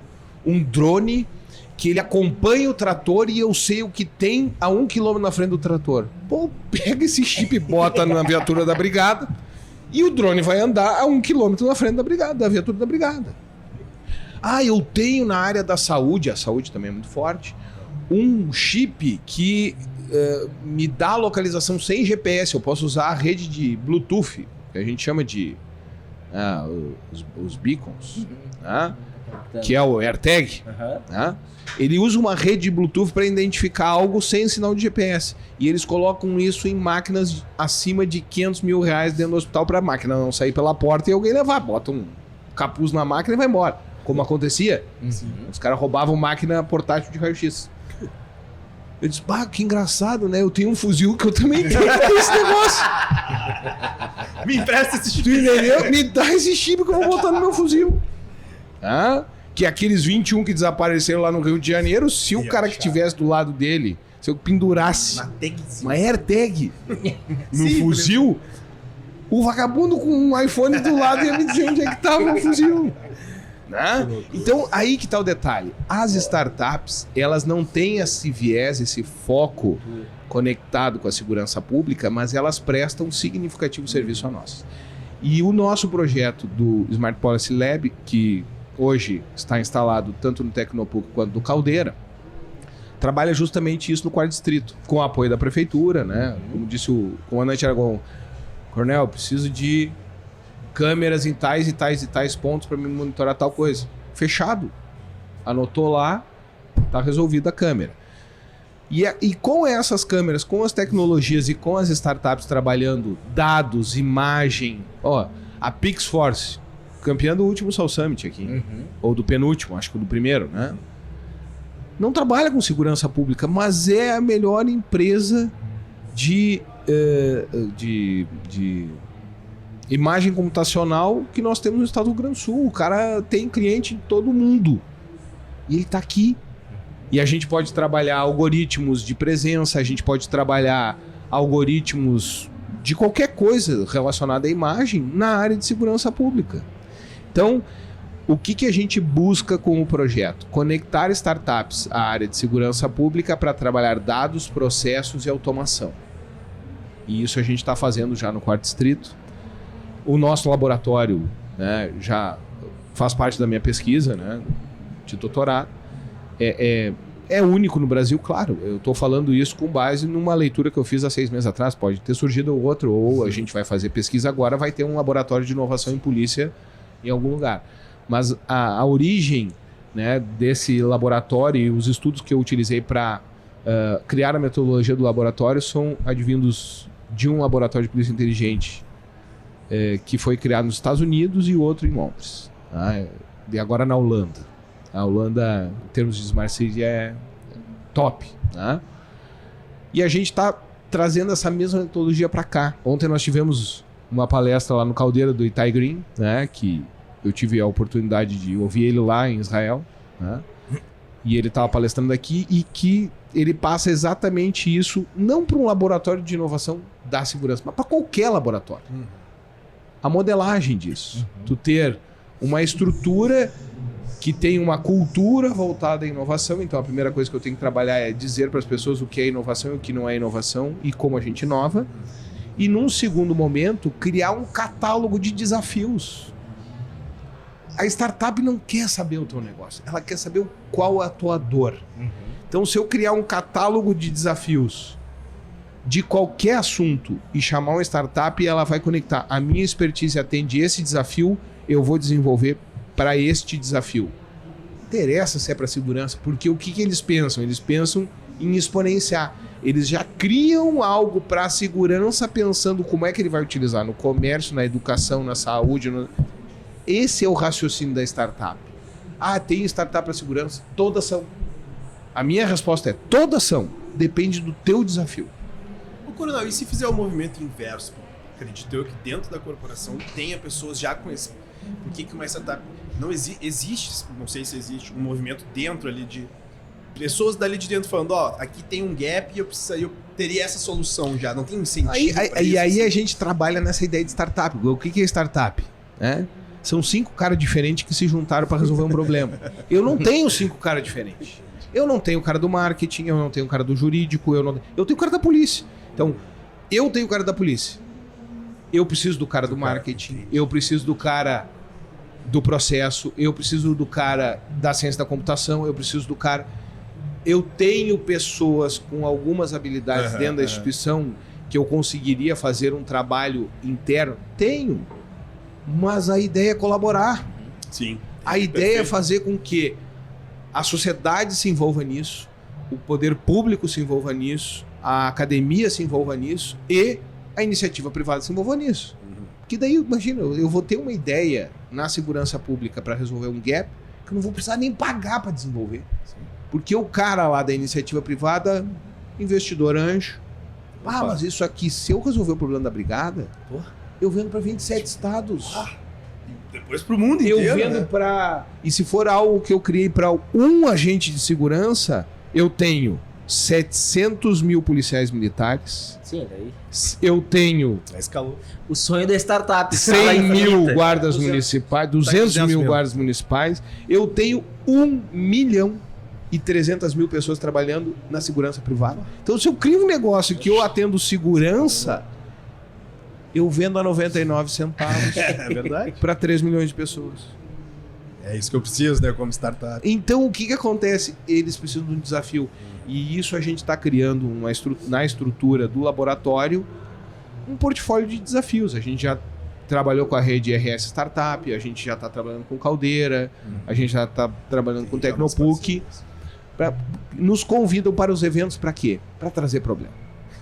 um drone que ele acompanha o trator e eu sei o que tem a 1 km na frente do trator. Pô, pega esse chip e bota na viatura da brigada e o drone vai andar a 1 km na frente da brigada, da viatura da brigada. Eu tenho na área da saúde, a saúde também é muito forte, um chip que me dá a localização sem GPS. Eu posso usar a rede de Bluetooth, que a gente chama de os beacons, tá? Que é o AirTag. Tá? Ele usa uma rede de Bluetooth para identificar algo sem sinal de GPS. E eles colocam isso em máquinas acima de R$500 mil dentro do hospital para a máquina não sair pela porta e alguém levar. Bota um capuz na máquina e vai embora. Como acontecia. Os caras roubavam máquina portátil de raio-x. Eu disse, que engraçado, né? Eu tenho um fuzil que eu também tenho esse negócio. Me empresta esse chip. Tu entendeu? Me dá esse chip que eu vou botar no meu fuzil. Que aqueles 21 que desapareceram lá no Rio de Janeiro, se o cara que estivesse do lado dele, se eu pendurasse uma AirTag no fuzil, o vagabundo com um iPhone do lado ia me dizer onde é que estava o fuzil. Então, aí que tá o detalhe. As startups, elas não têm esse viés, esse foco conectado com a segurança pública, mas elas prestam um significativo serviço a nós. E o nosso projeto do Smart Policy Lab, que hoje está instalado tanto no Tecnopuc quanto no Caldeira, trabalha justamente isso no 4º Distrito, com o apoio da Prefeitura, né? Como disse o comandante Aragão, Coronel, preciso de câmeras em tais e tais e tais pontos para me monitorar tal coisa. Fechado. Anotou lá, tá resolvida a câmera. E com essas câmeras, com as tecnologias e com as startups trabalhando dados, imagem, a PixForce, campeã do último Soul Summit aqui, ou do penúltimo, acho que do primeiro, né? Não trabalha com segurança pública, mas é a melhor empresa de imagem computacional que nós temos no estado do Rio Grande do Sul. O cara tem cliente em todo mundo. E ele está aqui. E a gente pode trabalhar algoritmos de presença, a gente pode trabalhar algoritmos de qualquer coisa relacionada à imagem na área de segurança pública. Então, o que a gente busca com o projeto? Conectar startups à área de segurança pública para trabalhar dados, processos e automação. E isso a gente está fazendo já no 4º Distrito. O nosso laboratório, né, já faz parte da minha pesquisa, né, de doutorado. É único no Brasil, claro. Eu estou falando isso com base numa leitura que eu fiz há 6 meses atrás. Pode ter surgido outro, ou a gente vai fazer pesquisa agora, vai ter um laboratório de inovação em polícia em algum lugar. Mas a origem, né, desse laboratório e os estudos que eu utilizei para criar a metodologia do laboratório são advindos de um laboratório de polícia inteligente que foi criado nos Estados Unidos e outro em Londres. E agora na Holanda. A Holanda, em termos de Smart City, é top. E a gente está trazendo essa mesma metodologia para cá. Ontem nós tivemos uma palestra lá no Caldeira do Itai Green, né, que eu tive a oportunidade de ouvir ele lá em Israel, né? E ele estava palestrando aqui e que ele passa exatamente isso, não para um laboratório de inovação da segurança, mas para qualquer laboratório. A modelagem disso. Tu ter uma estrutura que tem uma cultura voltada à inovação. Então a primeira coisa que eu tenho que trabalhar é dizer para as pessoas o que é inovação e o que não é inovação e como a gente inova. E num segundo momento, criar um catálogo de desafios. A startup não quer saber o teu negócio, ela quer saber qual é a tua dor. Então, se eu criar um catálogo de desafios de qualquer assunto e chamar uma startup, ela vai conectar a minha expertise atende esse desafio, eu vou desenvolver para este desafio. Não interessa se é para segurança, porque o que eles pensam? Eles pensam em exponenciar. Eles já criam algo para a segurança pensando como é que ele vai utilizar no comércio, na educação, na saúde. Esse é o raciocínio da startup. Tem startup para segurança? Todas são. A minha resposta é: todas são. Depende do teu desafio. Coronel, e se fizer o movimento inverso? Acredito eu que dentro da corporação tenha pessoas já com esse... Por que uma startup... Não existe, não sei se existe, um movimento dentro ali de... Pessoas dali de dentro falando, aqui tem um gap e eu teria essa solução já, não tem incentivo aí a gente trabalha nessa ideia de startup. O que é startup? São 5 caras diferentes que se juntaram para resolver um problema. Eu não tenho 5 caras diferentes. Eu não tenho o cara do marketing, eu não tenho o cara do jurídico, eu tenho o cara da polícia. Então, eu tenho o cara da polícia. Eu preciso do cara do marketing, eu preciso do cara do processo, eu preciso do cara da ciência da computação, eu preciso do cara... Eu tenho pessoas com algumas habilidades dentro da instituição que eu conseguiria fazer um trabalho interno. Tenho. Mas a ideia é colaborar. Sim. A ideia é fazer com que a sociedade se envolva nisso, o poder público se envolva nisso, a academia se envolva nisso e a iniciativa privada se envolva nisso. Porque daí, imagina, eu vou ter uma ideia na segurança pública para resolver um gap que eu não vou precisar nem pagar para desenvolver. Porque o cara lá da iniciativa privada, investidor anjo, mas isso aqui, se eu resolver o problema da brigada, eu vendo para 27 estados. Depois pro mundo inteiro. Eu vendo para... E se for algo que eu criei para um agente de segurança, eu tenho 700 mil policiais militares. Sim, daí. Eu tenho... Escalou. O sonho da startup. 100 mil guardas municipais, 200 mil guardas municipais. Eu tenho 1.300.000 pessoas trabalhando na segurança privada. Então, se eu crio um negócio que eu atendo segurança, eu vendo a 99 centavos verdade. para 3 milhões de pessoas. É isso que eu preciso, né, como startup. Então, o que acontece? Eles precisam de um desafio. E isso a gente está criando na estrutura do laboratório um portfólio de desafios. A gente já trabalhou com a rede RS Startup, a gente já está trabalhando com Caldeira, a gente já está trabalhando com Tecnopuc. Nos convidam para os eventos para quê? Para trazer problema.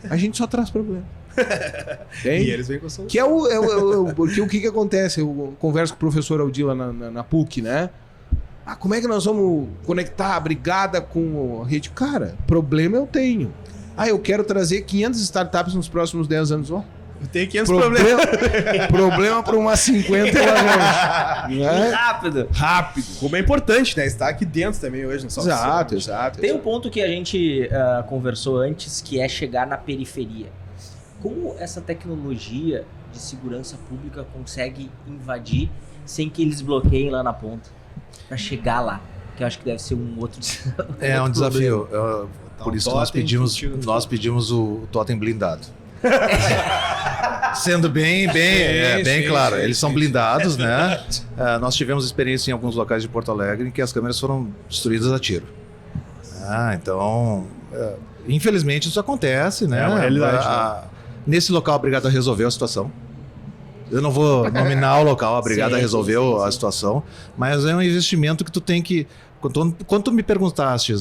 A gente só traz problema. E eles vêm com a solução. Que porque o que acontece? Eu converso com o professor Aldila na PUC, né? Como é que nós vamos conectar a brigada com a rede? Cara, problema eu tenho. Eu quero trazer 500 startups nos próximos 10 anos. Eu tenho 500 problemas. Problema para umas 50 né? Rápido. Como é importante, né? Estar aqui dentro também hoje. Exato. Tem um ponto que a gente conversou antes, que é chegar na periferia. Como essa tecnologia de segurança pública consegue invadir sem que eles bloqueiem lá na ponta? Para chegar lá. Que eu acho que deve ser um outro um desafio. Por isso nós pedimos o totem blindado. Sendo bem claro, eles são blindados, né? Nós tivemos experiência em alguns locais de Porto Alegre em que as câmeras foram destruídas a tiro. Então, infelizmente isso acontece, né? É uma realidade. Nesse local a brigada resolveu a situação. Eu não vou nominar o local, a brigada resolveu a situação, mas é um investimento que tu tem que... Quando tu me perguntaste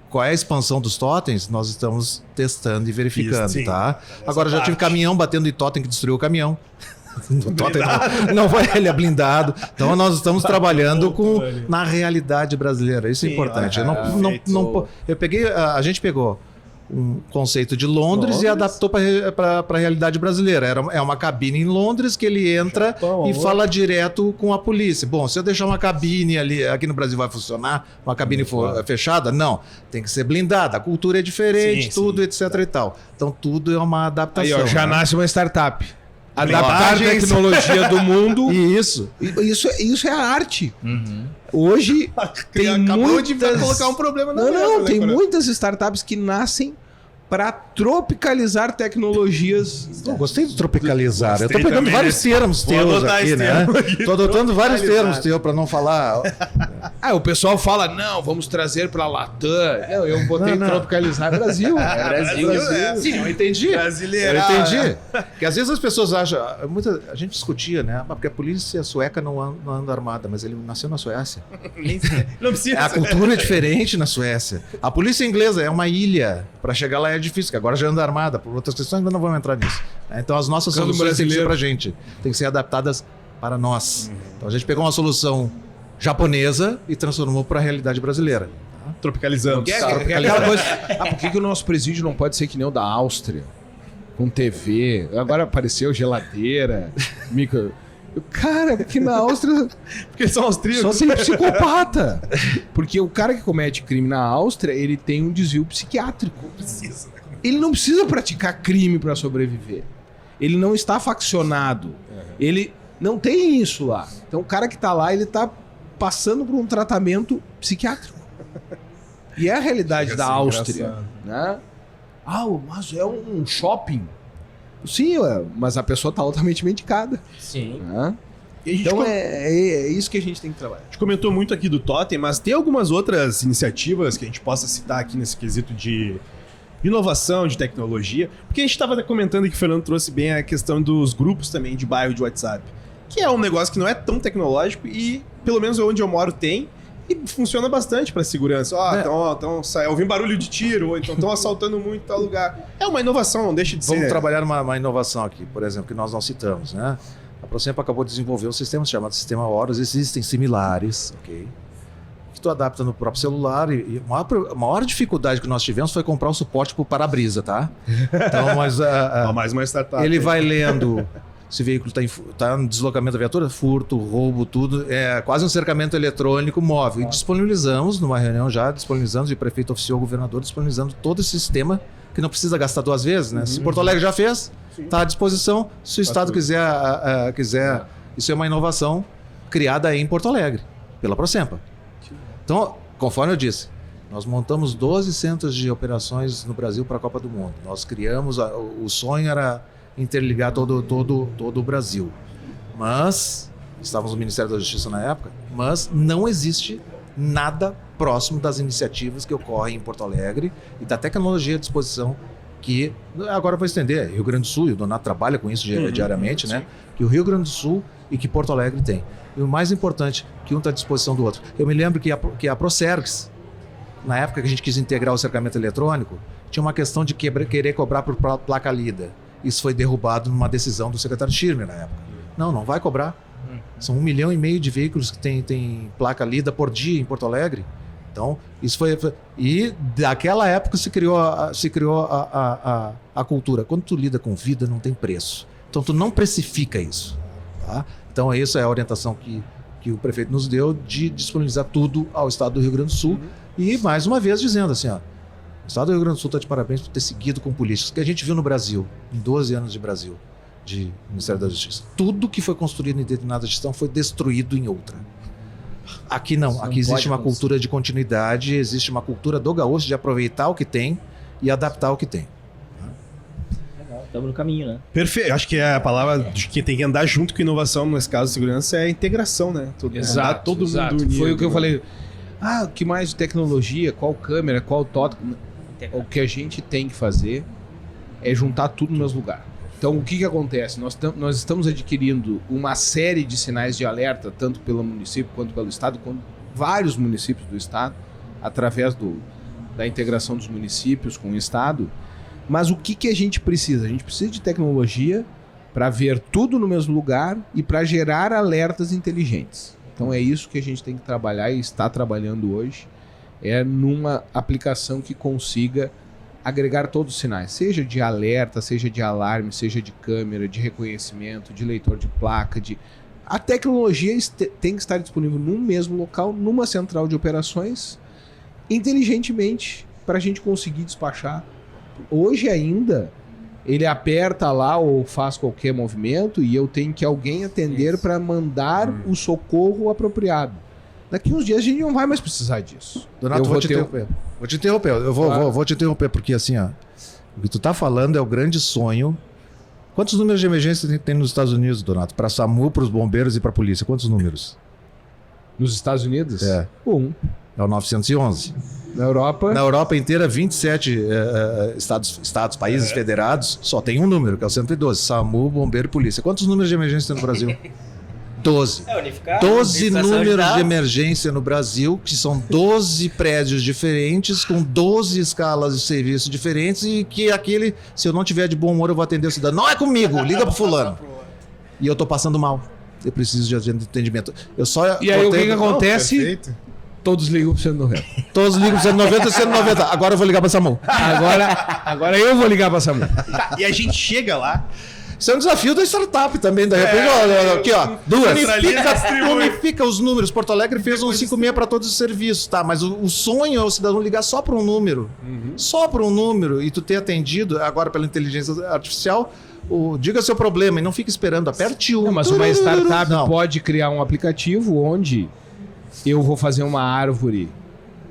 qual é a expansão dos totens, nós estamos testando e verificando, isso, tá? Agora já tive caminhão batendo em totem que destruiu o caminhão. O totem não foi, ele é blindado. Então nós estamos trabalhando na realidade brasileira, isso é importante. A gente pegou um conceito de Londres e adaptou para a realidade brasileira. É uma cabine em Londres que ele entra e fala direto com a polícia. Bom, se eu deixar uma cabine ali, aqui no Brasil vai funcionar? Uma cabine fechada? Não. Tem que ser blindada. A cultura é diferente, etc e tal. Então tudo é uma adaptação. Aí, já nasce uma startup. Adaptar a tecnologia do mundo. Isso é a arte. Hoje tem muitas... colocar um problema na mesa, tem muitas startups que nascem para tropicalizar tecnologias. Gostei de tropicalizar. Eu estou pegando vários termos teus aqui, né? Estou adotando vários termos teus para não falar. O pessoal fala, não, vamos trazer para a Latam. Eu botei tropicalizar Brasil. Brasil. Sim, eu entendi. Brasileira. Eu entendi. Porque às vezes as pessoas acham... A gente discutia, né? Porque a polícia sueca não anda armada, mas ele nasceu na Suécia. Não precisa. A cultura é diferente na Suécia. A polícia inglesa é uma ilha. Para chegar lá é difícil, que agora já anda armada. Por outras questões, mas não vamos entrar nisso. Então as nossas soluções têm que ser para a gente. Tem que ser adaptadas para nós. Então a gente pegou uma solução japonesa e transformou para a realidade brasileira. Tropicalizamos. Aquela coisa, por que o nosso presídio não pode ser que nem o da Áustria? Com TV. Agora apareceu geladeira, micro... Cara, porque na Áustria... Porque eles são austríacos. Só tem psicopata. Porque o cara que comete crime na Áustria, ele tem um desvio psiquiátrico. Precisa, né? Ele não precisa praticar crime para sobreviver. Ele não está faccionado. Ele não tem isso lá. Então o cara que tá lá, ele tá passando por um tratamento psiquiátrico. E é a realidade da Áustria. Né? Mas é um shopping. Sim, mas a pessoa está altamente medicada. Sim. Então é isso que a gente tem que trabalhar. A gente comentou muito aqui do Totem, mas tem algumas outras iniciativas que a gente possa citar aqui nesse quesito de inovação, de tecnologia. Porque a gente estava comentando que o Fernando trouxe bem a questão dos grupos também de bairro de WhatsApp. Que é um negócio que não é tão tecnológico e, pelo menos onde eu moro, tem. E funciona bastante para segurança. Então ouvi um barulho de tiro, ou então estão assaltando muito em tal lugar. É uma inovação, não deixa de ser. Vamos trabalhar uma inovação aqui, por exemplo, que nós não citamos, né? A ProSempa acabou de desenvolver um sistema chamado Sistema Horus. Existem similares, ok? Que tu adapta no próprio celular. E a maior dificuldade que nós tivemos foi comprar o suporte para o para-brisa, tá? Então, mas mais uma startup. ele vai lendo se o veículo está em deslocamento da viatura, furto, roubo, tudo. É quase um cercamento eletrônico móvel. E disponibilizamos, numa reunião já, e o prefeito oficiou o governador disponibilizando todo esse sistema que não precisa gastar 2 vezes, né? Se Porto Alegre já fez, está à disposição. Se o Estado quiser, isso é uma inovação criada aí em Porto Alegre, pela ProSempa. Então, conforme eu disse, nós montamos 12 centros de operações no Brasil para a Copa do Mundo. Nós criamos, o sonho era interligar todo o Brasil. Mas, estávamos no Ministério da Justiça na época, mas não existe nada próximo das iniciativas que ocorrem em Porto Alegre e da tecnologia à disposição que, agora eu vou estender, Rio Grande do Sul, e o Donato trabalha com isso diariamente, né? Que o Rio Grande do Sul e que Porto Alegre tem. E o mais importante, que um está à disposição do outro. Eu me lembro que a Procergs, na época que a gente quis integrar o cercamento eletrônico, tinha uma questão de querer cobrar por placa lida. Isso foi derrubado numa decisão do secretário Schirmer na época. Não vai cobrar. São 1,5 milhão de veículos que tem placa lida por dia em Porto Alegre. Então, isso foi... E daquela época se criou a cultura. Quando tu lida com vida, não tem preço. Então, tu não precifica isso. Tá? Então, essa é a orientação que o prefeito nos deu de disponibilizar tudo ao Estado do Rio Grande do Sul. E, mais uma vez, dizendo assim, ó, o Estado do Rio Grande do Sul está de parabéns por ter seguido com políticos que a gente viu no Brasil, em 12 anos de Brasil, de Ministério da Justiça. Tudo que foi construído em determinada gestão foi destruído em outra. Aqui não. Aqui existe uma cultura de continuidade, existe uma cultura do gaúcho de aproveitar o que tem e adaptar o que tem. Estamos no caminho, né? Perfeito. Acho que a palavra que tem que andar junto com inovação, nesse caso de segurança, é a integração, né? Exato. Todo mundo unido. Foi o que eu falei. O que mais de tecnologia? Qual câmera? Qual toque? O que a gente tem que fazer é juntar tudo no mesmo lugar. Então, o que acontece? Nós estamos adquirindo uma série de sinais de alerta, tanto pelo município quanto pelo Estado, quanto vários municípios do Estado, através da integração dos municípios com o Estado. Mas o que a gente precisa? A gente precisa de tecnologia para ver tudo no mesmo lugar e para gerar alertas inteligentes. Então, é isso que a gente tem que trabalhar e está trabalhando hoje. É numa aplicação que consiga agregar todos os sinais, seja de alerta, seja de alarme, seja de câmera, de reconhecimento, de leitor de placa, A tecnologia tem que estar disponível num mesmo local, numa central de operações, inteligentemente, para a gente conseguir despachar. Hoje ainda, ele aperta lá ou faz qualquer movimento e eu tenho que alguém atender para mandar o socorro apropriado. Daqui uns dias a gente não vai mais precisar disso. Donato, vou te interromper. Vou te interromper, porque assim, ó, o que tu tá falando é o grande sonho. Quantos números de emergência tem nos Estados Unidos, Donato? Para SAMU, para os bombeiros e para a polícia? Quantos números? Nos Estados Unidos? É o 911. Na Europa? Na Europa inteira, 27 países federados, só tem um número, que é o 112. SAMU, bombeiro e polícia. Quantos números de emergência tem no Brasil? 12. 12 números de emergência no Brasil, que são 12 prédios diferentes, com 12 escalas de serviço diferentes, e que se eu não tiver de bom humor, eu vou atender o cidadão. Não é comigo, liga pro fulano. E eu tô passando mal. Eu preciso de atendimento. E aí o que acontece? Todos ligam pro 190. Todos ligam pro 190 e 190. Agora eu vou ligar pra SAMU. Agora eu vou ligar pra SAMU. E a gente chega lá. Isso é um desafio da startup também, de repente. Aqui, ó. Unifica os números. Porto Alegre fez um 56 para todos os serviços, tá? Mas o sonho é o cidadão ligar só para um número. Só para um número. E tu ter atendido, agora pela inteligência artificial, diga seu problema e não fique esperando. Aperte um. Mas uma startup pode criar um aplicativo onde eu vou fazer uma árvore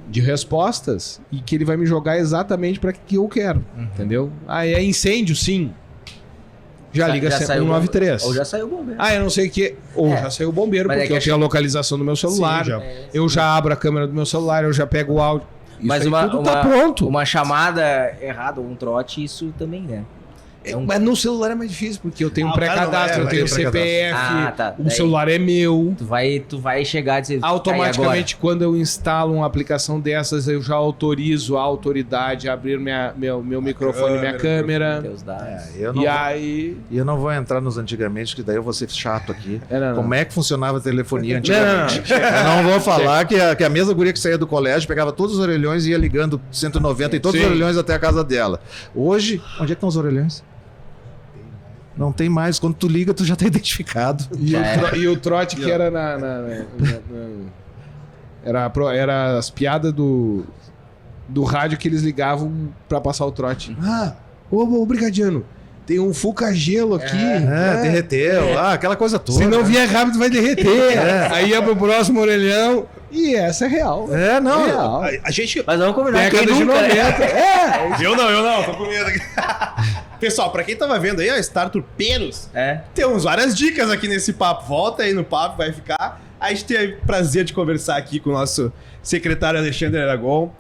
de respostas e que ele vai me jogar exatamente para que eu quero. Entendeu? É incêndio, sim. Já liga 193. Ou já saiu o bombeiro. Eu não sei o que. Já saiu o bombeiro, porque eu tenho a localização do meu celular. Sim, eu já abro a câmera do meu celular, eu já pego o áudio. Mas tudo tá pronto. Uma chamada errada ou um trote, isso também, né? Mas no celular é mais difícil, porque eu tenho um pré-cadastro, eu tenho CPF, o celular é meu. Tu vai chegar e dizer... Automaticamente, quando eu instalo uma aplicação dessas, eu já autorizo a autoridade a abrir meu microfone e minha câmera. Teus dados. Eu não vou entrar nos antigamente, que daí eu vou ser chato aqui. Não. Como é que funcionava a telefonia antigamente? Eu não vou falar que a mesma guria que saía do colégio pegava todos os orelhões e ia ligando 190 e todos os orelhões até a casa dela. Hoje, onde é que estão os orelhões? Não tem mais. Quando tu liga, tu já tá identificado. E o trote que era era as piadas do rádio que eles ligavam pra passar o trote. Ô brigadiano, tem um fuca-gelo aqui. Derreteu. Aquela coisa toda. Se não vier rápido, vai derreter. Aí ia pro próximo orelhão. E essa é real. É real. A gente... Mas vamos combinar década de 90. Eu não. Tô com medo aqui. Pessoal, pra quem tava vendo aí, a Star Torpedos, temos várias dicas aqui nesse papo. Volta aí no papo, vai ficar. A gente tem o prazer de conversar aqui com o nosso secretário Alexandre Aragon.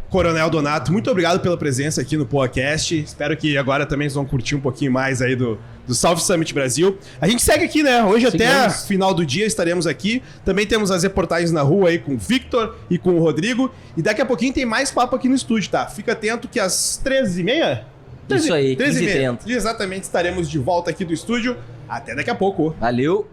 Coronel Donato, muito obrigado pela presença aqui no podcast. Espero que agora também vocês vão curtir um pouquinho mais aí do South Summit Brasil. A gente segue aqui, né? Hoje até final do dia estaremos aqui. Também temos as reportagens na rua aí com o Victor e com o Rodrigo. E daqui a pouquinho tem mais papo aqui no estúdio, tá? Fica atento que às 13h30... Isso aí, 13h30. Exatamente, estaremos de volta aqui do estúdio. Até daqui a pouco. Valeu!